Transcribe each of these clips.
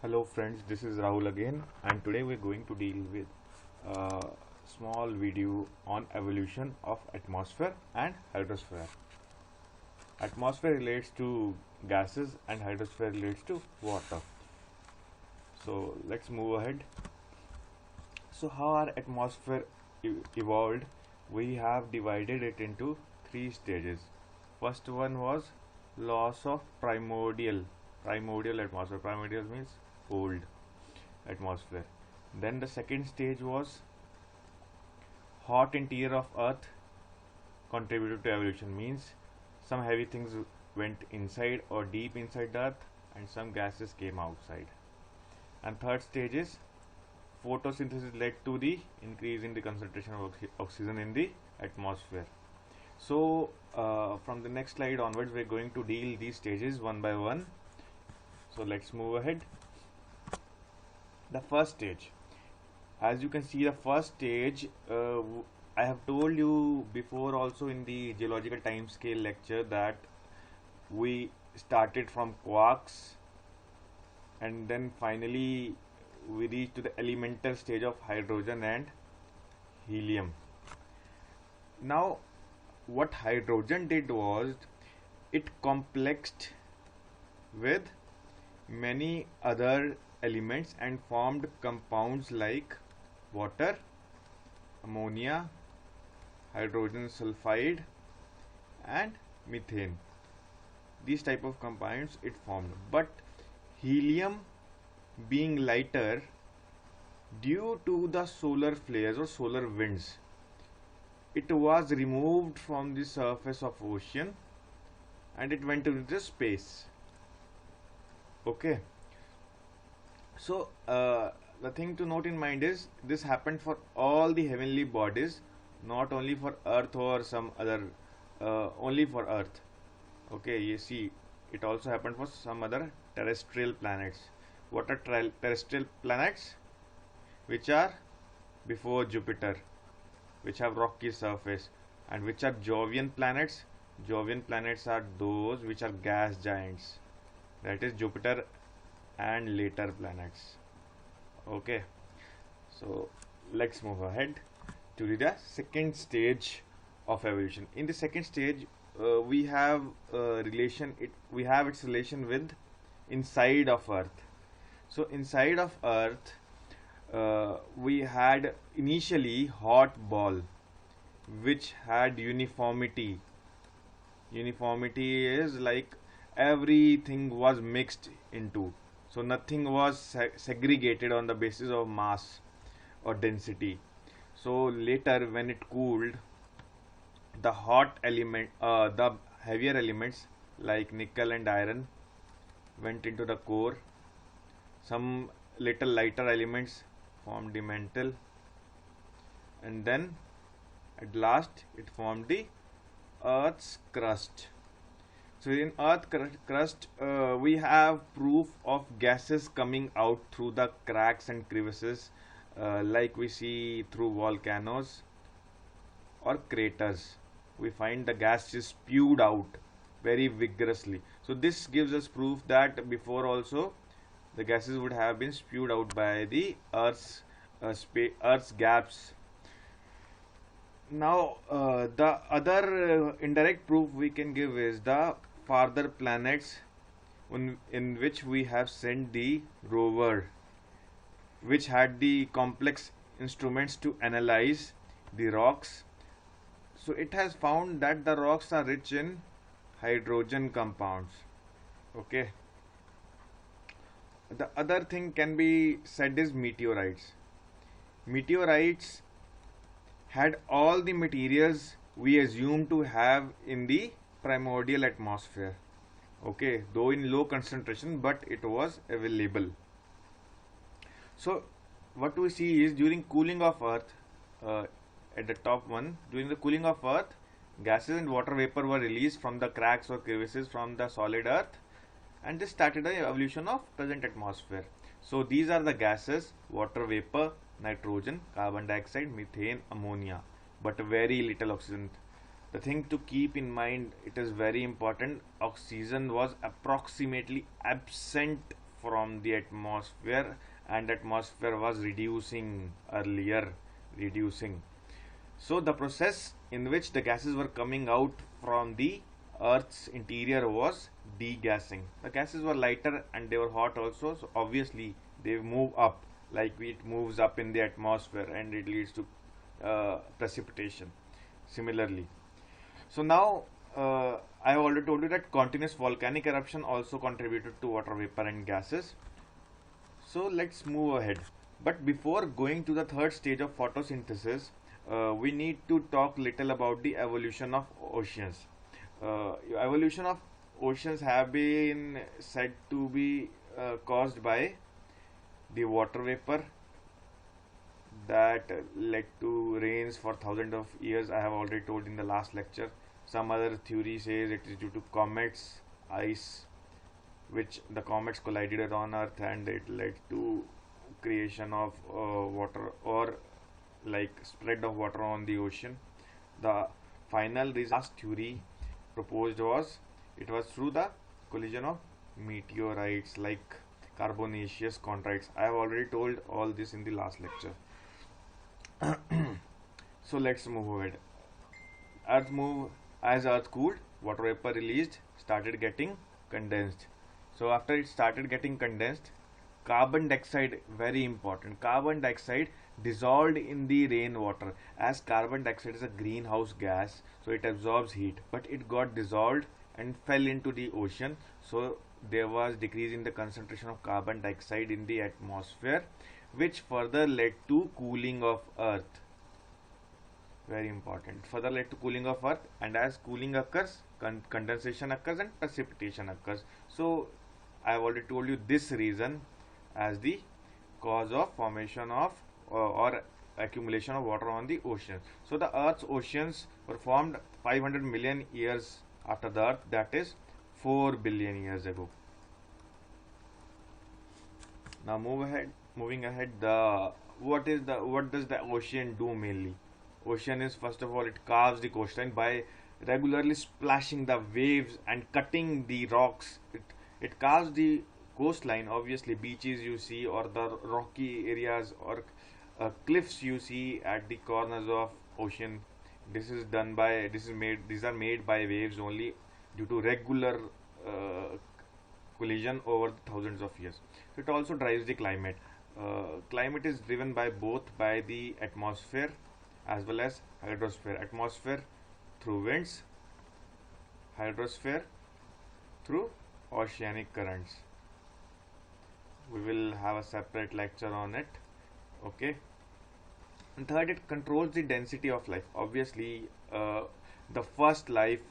Hello friends, this is Rahul again, and today we're going to deal with a small video on evolution of atmosphere and hydrosphere. Atmosphere relates to gases and hydrosphere relates to water. So let's move ahead. So how our atmosphere evolved? We have divided it into three stages. First one was loss of primordial atmosphere. Primordial means old atmosphere. Then the second stage was hot interior of earth contributed to evolution, means some heavy things went inside or deep inside the earth and some gases came outside. And third stage is photosynthesis led to the increase in the concentration of oxygen in the atmosphere. So from the next slide onwards we're going to deal these stages one by one. So let's move ahead. The first stage, as you can see, the first stage, I have told you before also in the geological time scale lecture that we started from quarks and then finally we reached to the elemental stage of hydrogen and helium. Now what hydrogen did was it complexed with many other elements and formed compounds like water, ammonia, hydrogen sulfide and methane. These type of compounds it formed, but helium being lighter due to the solar flares or solar winds, it was removed from the surface of ocean and it went into the space. Okay, so the thing to note in mind is this happened for all the heavenly bodies, not only for earth or some other, only for earth. Okay, you see, it also happened for some other terrestrial planets. What are terrestrial planets? Which are before Jupiter, which have rocky surface. And which are Jovian planets? Jovian planets are those which are gas giants, that is Jupiter and later planets. Okay, so let's move ahead to the second stage of evolution. In the second stage, we have we have its relation with inside of earth. So inside of earth, we had initially hot ball which had uniformity. Uniformity is like everything was mixed into, so nothing was segregated on the basis of mass or density. So later when it cooled, the the heavier elements like nickel and iron went into the core. Some little lighter elements formed the mantle, and then at last it formed the earth's crust. So in earth crust, we have proof of gases coming out through the cracks and crevices, like we see through volcanoes or craters. We find the gas is spewed out very vigorously. So this gives us proof that before also the gases would have been spewed out by the Earth's gaps. Now the other indirect proof we can give is the farther planets in which we have sent the rover, which had the complex instruments to analyze the rocks. So it has found that the rocks are rich in hydrogen compounds. Okay, the other thing can be said is meteorites. Meteorites had all the materials we assume to have in the primordial atmosphere. Okay, though in low concentration, but it was available. So what we see is during cooling of earth, at the top one, during the cooling of earth, gases and water vapor were released from the cracks or crevices from the solid earth, and this started the evolution of present atmosphere. So these are the gases: water vapor, nitrogen, carbon dioxide, methane, ammonia, but very little oxygen. The thing to keep in mind, it is very important, oxygen was approximately absent from the atmosphere, and atmosphere was reducing earlier, reducing. So the process in which the gases were coming out from the Earth's interior was degassing. The gases were lighter and they were hot also, so obviously they move up, like it moves up in the atmosphere and it leads to precipitation. Similarly, so now I have already told you that continuous volcanic eruption also contributed to water vapor and gases. So let's move ahead. But before going to the third stage of photosynthesis, we need to talk little about the evolution of oceans. Evolution of oceans have been said to be caused by the water vapor that led to rains for thousands of years. I have already told in the last lecture. Some other theory says it is due to comets, ice, which the comets collided on Earth and it led to creation of water, or like spread of water on the ocean. The final last theory proposed was it was through the collision of meteorites like carbonaceous chondrites. I have already told all this in the last lecture. So let's move ahead. As Earth cooled, water vapor released started getting condensed. So after it started getting condensed, carbon dioxide, very important, carbon dioxide dissolved in the rainwater. As carbon dioxide is a greenhouse gas, so it absorbs heat, but it got dissolved and fell into the ocean. So there was decrease in the concentration of carbon dioxide in the atmosphere, which further led to cooling of Earth. Very important. Further led to cooling of Earth, and as cooling occurs, condensation occurs and precipitation occurs. So I have already told you this reason as the cause of formation of or accumulation of water on the ocean. So the Earth's oceans were formed 500 million years after the Earth, that is 4 billion years ago. Now moving ahead, what does the ocean do mainly? Ocean is, first of all, it carves the coastline by regularly splashing the waves and cutting the rocks. It carves the coastline, obviously beaches you see, or the rocky areas, or cliffs you see at the corners of ocean. These are made by waves only due to regular collision over thousands of years. So it also drives the climate. Climate is driven by the atmosphere as well as hydrosphere. Atmosphere through winds, hydrosphere through oceanic currents. We will have a separate lecture on it. Okay. And third, it controls the density of life. Obviously, the first life,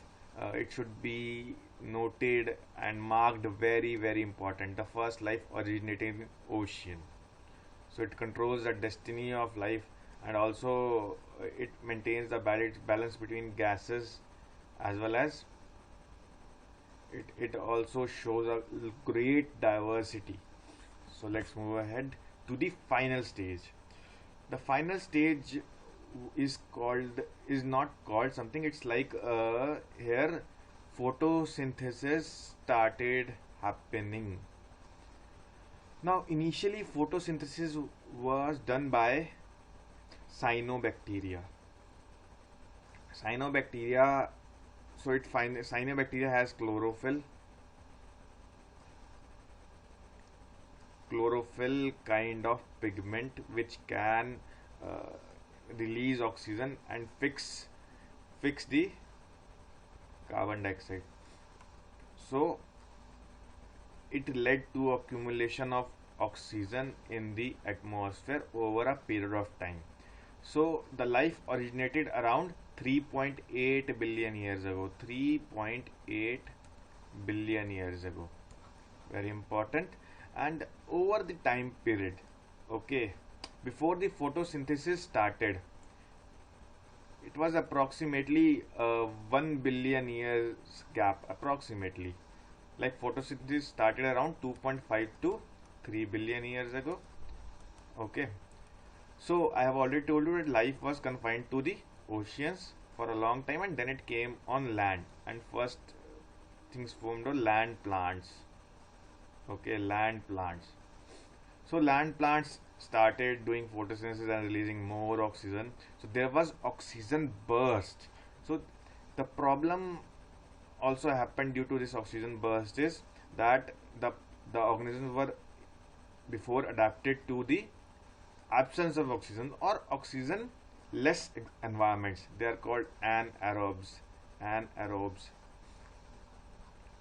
it should be noted and marked, very, very important. The first life originated in ocean. So it controls the destiny of life, and also it maintains the balance between gases, as well as it also shows a great diversity. So let's move ahead to the final stage. The final stage is not called something, it's like here photosynthesis started happening. Now initially photosynthesis was done by cyanobacteria. Cyanobacteria has chlorophyll kind of pigment which can release oxygen and fix the carbon dioxide. So it led to accumulation of oxygen in the atmosphere over a period of time. So the life originated around 3.8 billion years ago. 3.8 billion years ago. Very important. And over the time period, okay, before the photosynthesis started, it was approximately 1 billion years gap, approximately. Like photosynthesis started around 2.5 to 3 billion years ago. Okay. So I have already told you that life was confined to the oceans for a long time, and then it came on land, and first things formed on land plants. Okay, land plants. So land plants started doing photosynthesis and releasing more oxygen. So there was oxygen burst. So the problem also happened due to this oxygen burst is that the organisms were before adapted to the absence of oxygen or oxygen less environments. They are called anaerobes. Anaerobes.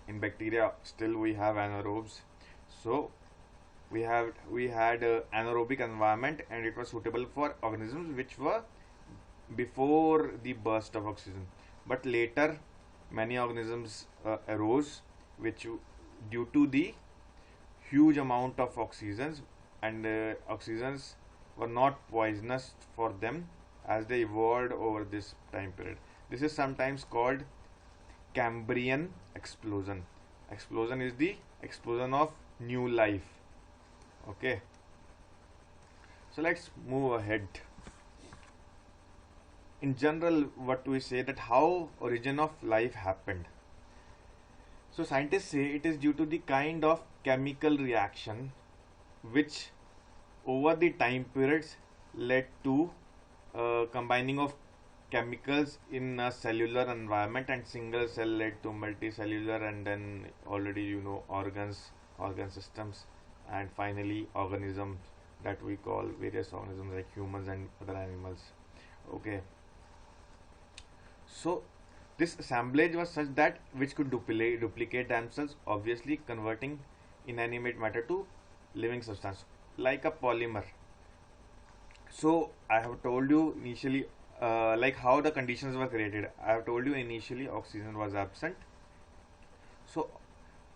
In bacteria, still we have anaerobes. So we had anaerobic environment, and it was suitable for organisms which were before the burst of oxygen. But later, many organisms arose, which due to the huge amount of oxygens, and oxygens were not poisonous for them as they evolved over this time period. This is sometimes called Cambrian explosion. Explosion is the explosion of new life. Okay, so let's move ahead. In general, what we say that how origin of life happened. So scientists say it is due to the kind of chemical reaction which over the time periods led to combining of chemicals in a cellular environment, and single cell led to multicellular, and then already you know organs, organ systems, and finally organisms that we call various organisms like humans and other animals. Okay, so this assemblage was such that which could duplicate themselves, obviously converting inanimate matter to living substance like a polymer. So I have told you initially like how the conditions were created. I have told you initially oxygen was absent. So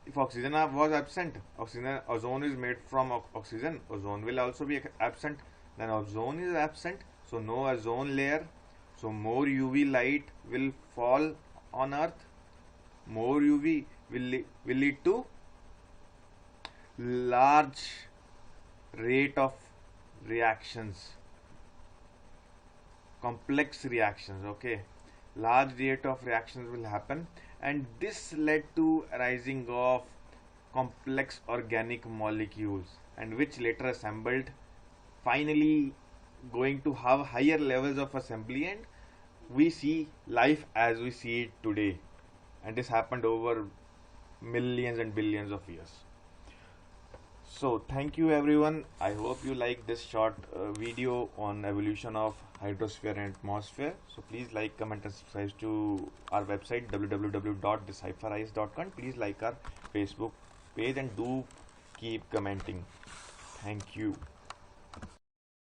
if oxygen was absent, ozone is made from oxygen, ozone will also be absent. Then ozone is absent, so no ozone layer. So more UV light will fall on Earth. More UV will lead to large rate of reactions, complex reactions. Okay, large rate of reactions will happen, and this led to arising of complex organic molecules, and which later assembled, finally going to have higher levels of assembly, and we see life as we see it today. And this happened over millions and billions of years. So thank you everyone. I hope you like this short video on evolution of hydrosphere and atmosphere. So please like, comment and subscribe to our website www.decipherize.com. Please like our Facebook page and do keep commenting. Thank you.